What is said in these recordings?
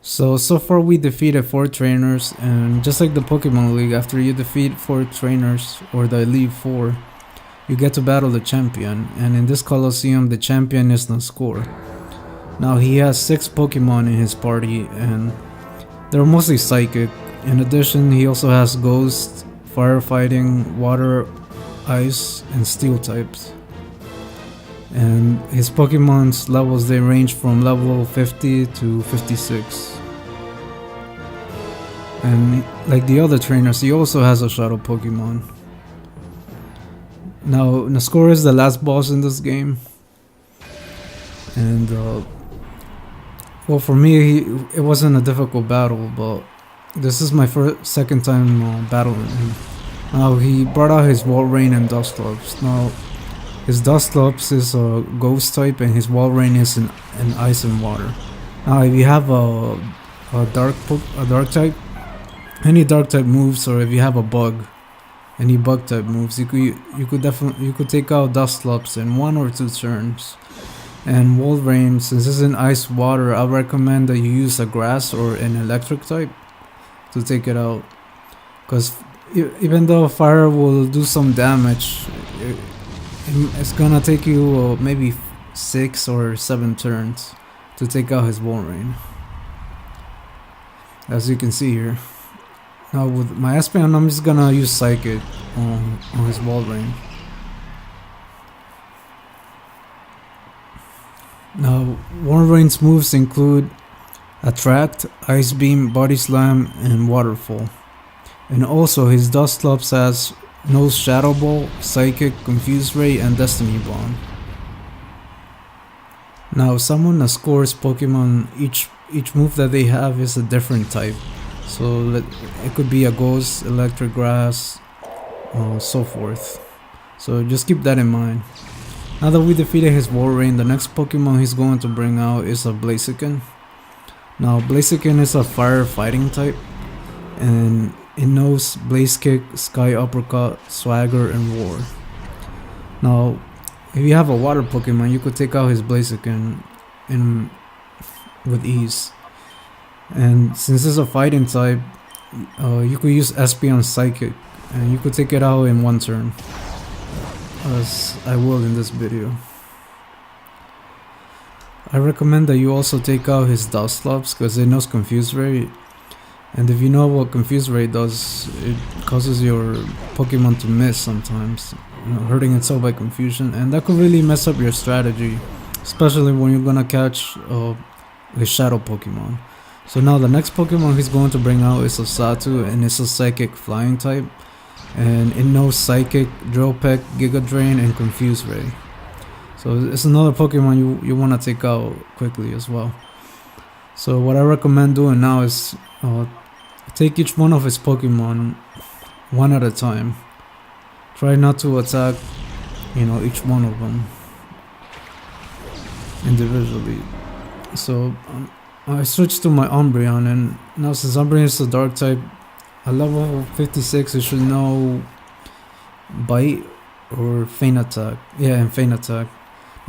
So far we defeated 4 trainers, and just like the Pokemon League, after you defeat 4 trainers, or the Elite 4, you get to battle the champion, and in this Colosseum the champion is Nascour. Now he has 6 Pokemon in his party, and they're mostly psychic. In addition, he also has ghost, firefighting, water, ice, and steel types. And his Pokemon's levels, they range from level 50 to 56. And like the other trainers, he also has a shadow Pokemon. Now, Nascour is the last boss in this game. And well, for me, it wasn't a difficult battle, but this is my second time battling him. Now, he brought out his Walrein and Dusclops. Now, his Dusclops is a ghost type, and his Walrein is an ice and water. Now, if you have a dark type, any dark type moves, or if you have a bug, any bug type moves, you could take out Dusclops in 1 or 2 turns. And Walrein, since it's an ice water, I recommend that you use a grass or an electric type to take it out. Because even though fire will do some damage, it's gonna take you maybe 6 or 7 turns to take out his Walrein, as you can see here. Now with my Espeon, I'm just gonna use Psychic on his Walrein. Now, Walrein's moves include Attract, Ice Beam, Body Slam, and Waterfall. And also, his Dusclops has Nose Shadow Ball, Psychic, Confuse Ray, and Destiny Bond. Now, summon Nascour's Pokemon, each move that they have is a different type. So it could be a Ghost, Electric Grass, so forth. So just keep that in mind. Now that we defeated his Walrein, the next Pokemon he's going to bring out is a Blaziken. Now Blaziken is a fire fighting type, and it knows Blaze Kick, Sky Uppercut, Swagger, and Roar. Now, if you have a water Pokemon, you could take out his Blaziken with ease. And since it's a fighting type, you could use Espeon Psychic, and you could take it out in 1 turn, as I will in this video. I recommend that you also take out his Dusclops because it knows Confuse Ray, and if you know what Confuse Ray does, it causes your Pokemon to miss sometimes, hurting itself by confusion, and that could really mess up your strategy, especially when you're gonna catch a shadow Pokemon. So now the next Pokemon he's going to bring out is a Satu, and it's a Psychic Flying type. And it knows Psychic, Drill Peck, Giga Drain, and Confuse Ray. So it's another Pokemon you want to take out quickly as well. So what I recommend doing now is take each one of his Pokemon one at a time. Try not to attack, each one of them individually. So I switched to my Umbreon, and now since Umbreon is a dark type, at level 56, it should know Bite or Feint Attack. Yeah, and Feint Attack.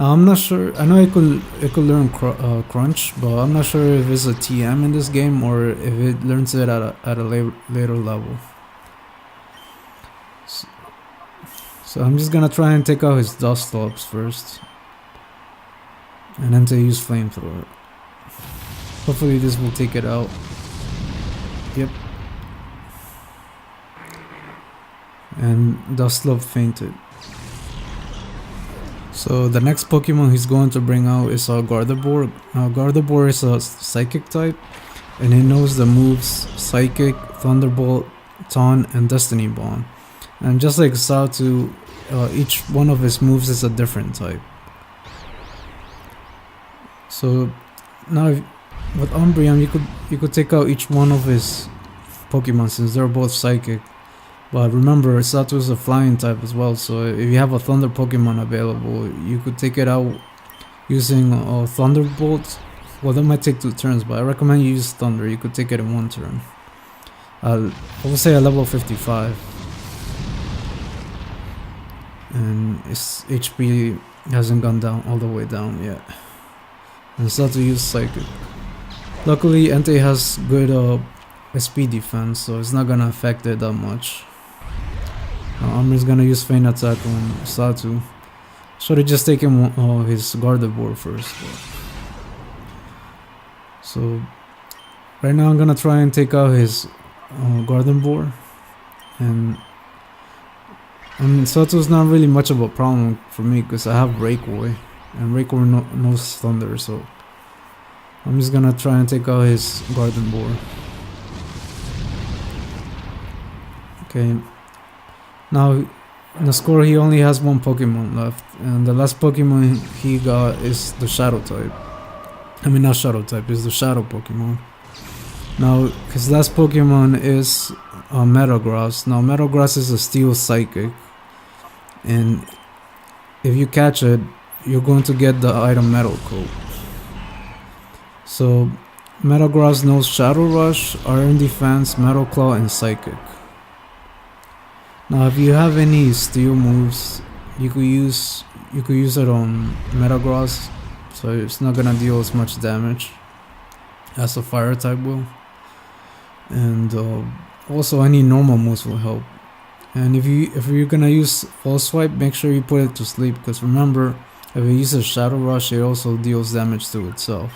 Now I'm not sure. I know it could learn Crunch, but I'm not sure if it's a TM in this game or if it learns it at a later level. So I'm just gonna try and take out his Dusclops first, and then to use Flamethrower. Hopefully this will take it out. Yep. And Dusclops fainted. So the next Pokemon he's going to bring out is Gardevoir. Gardevoir is a Psychic type, and it knows the moves Psychic, Thunderbolt, Taunt, and Destiny Bond. And just like Satu, each one of his moves is a different type. So now with Umbreon, you could take out each one of his Pokemon since they're both Psychic. But remember, Satu is a flying type as well, so if you have a Thunder Pokemon available, you could take it out using Thunderbolt. Well, that might take 2 turns, but I recommend you use Thunder. You could take it in 1 turn. I would say a level 55. And its HP hasn't gone down all the way down yet. And Satu used Psychic. Luckily, Entei has good SP defense, so it's not gonna affect it that much. Amir's gonna use feint attack on Satu. Should have just taken his guarded board first. So right now I'm gonna try and take out his garden board, and I mean Satu's not really much of a problem for me because I have Reikoi, and Reikoi knows thunder, so I'm just gonna try and take out his garden board. Okay, now Nascour, he only has one Pokemon left, and the last Pokemon he got is the Shadow type. I mean, not Shadow type, it's the Shadow Pokemon. Now, his last Pokemon is Metagross. Now, Metagross is a Steel Psychic, and if you catch it, you're going to get the item Metal Coat. So, Metagross knows Shadow Rush, Iron Defense, Metal Claw, and Psychic. Now, if you have any steel moves, you could use it on Metagross, so it's not gonna deal as much damage as a fire type will. And also any normal moves will help. And if you're gonna use False Swipe, make sure you put it to sleep, because remember, if it uses Shadow Rush, it also deals damage to itself.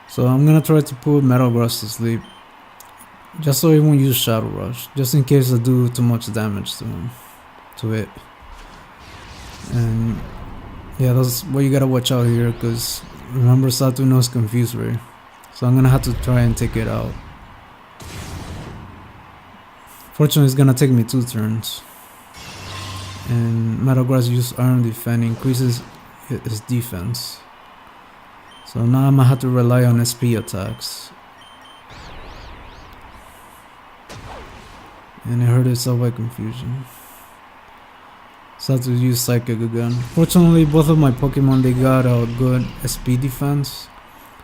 So I'm gonna try to put Metagross to sleep, just so he won't use Shadow Rush, just in case I do too much damage to it. And yeah, that's what you gotta watch out here, because remember Satu knows Confuse Ray, so I'm gonna have to try and take it out. Fortunately, it's gonna take me 2 turns. And Metagross uses Iron Defense, increases his defense. So now I'm gonna have to rely on SP attacks. And it hurt itself by confusion. So I have to use Psychic again. Fortunately, both of my Pokemon, they got a good SP defense,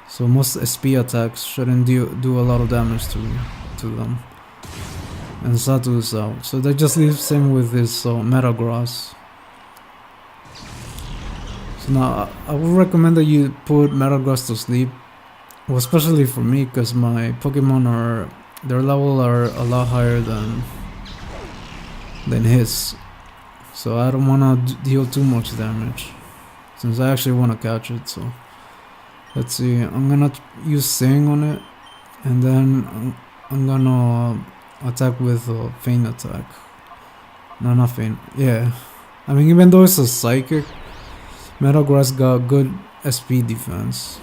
so most SP attacks shouldn't do a lot of damage to them. And Satu is out, so that just leaves him with his Metagross. So now I would recommend that you put Metagross to sleep, well, especially for me, because my Pokemon their level are a lot higher than his, so I don't want to deal too much damage, since I actually want to catch it. So let's see, I'm gonna use Sing on it, and then I'm gonna attack with feint attack. No, not feint, yeah, I mean, even though it's a Psychic, Metagross got good SP defense.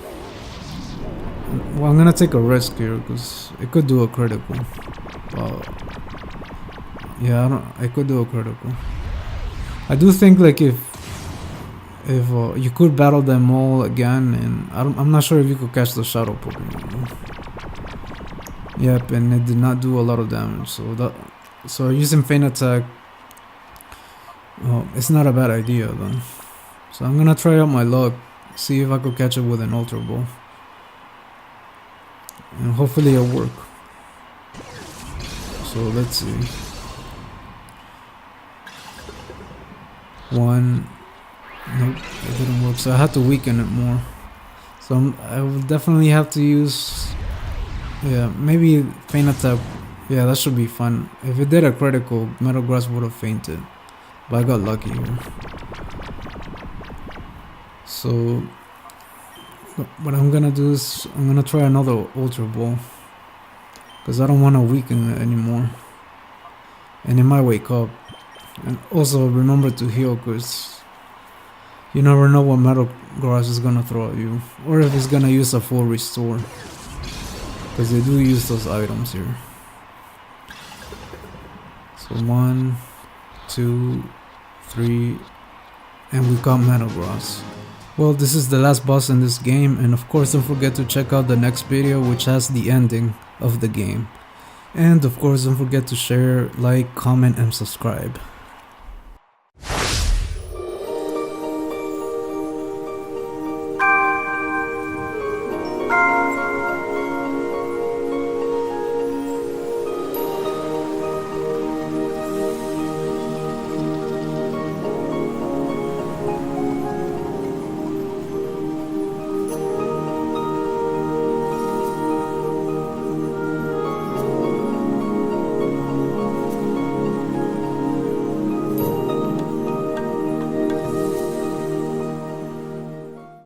Well, I'm gonna take a risk here because it could do a critical. Yeah, I could do a critical. I do think like if you could battle them all again, and I'm not sure if you could catch the Shadow Pokemon. Yep, and it did not do a lot of damage. So using feint attack, it's not a bad idea then. So I'm gonna try out my luck, see if I could catch it with an Ultra Ball. And hopefully it'll work. So let's see. 1. Nope, it didn't work. So I had to weaken it more. So I will definitely have to use, yeah, maybe feint attack. Yeah, that should be fun. If it did a critical, Metagross would have fainted, but I got lucky here. So what I'm gonna do is I'm gonna try another Ultra Ball, because I don't want to weaken it anymore, and it might wake up. And also remember to heal, because you never know what Metagross is gonna throw at you, or if it's gonna use a full restore, because they do use those items here. So 1, 2, 3, and we got Metagross. Well, this is the last boss in this game, and of course don't forget to check out the next video, which has the ending of the game. And of course don't forget to share, like, comment, and subscribe.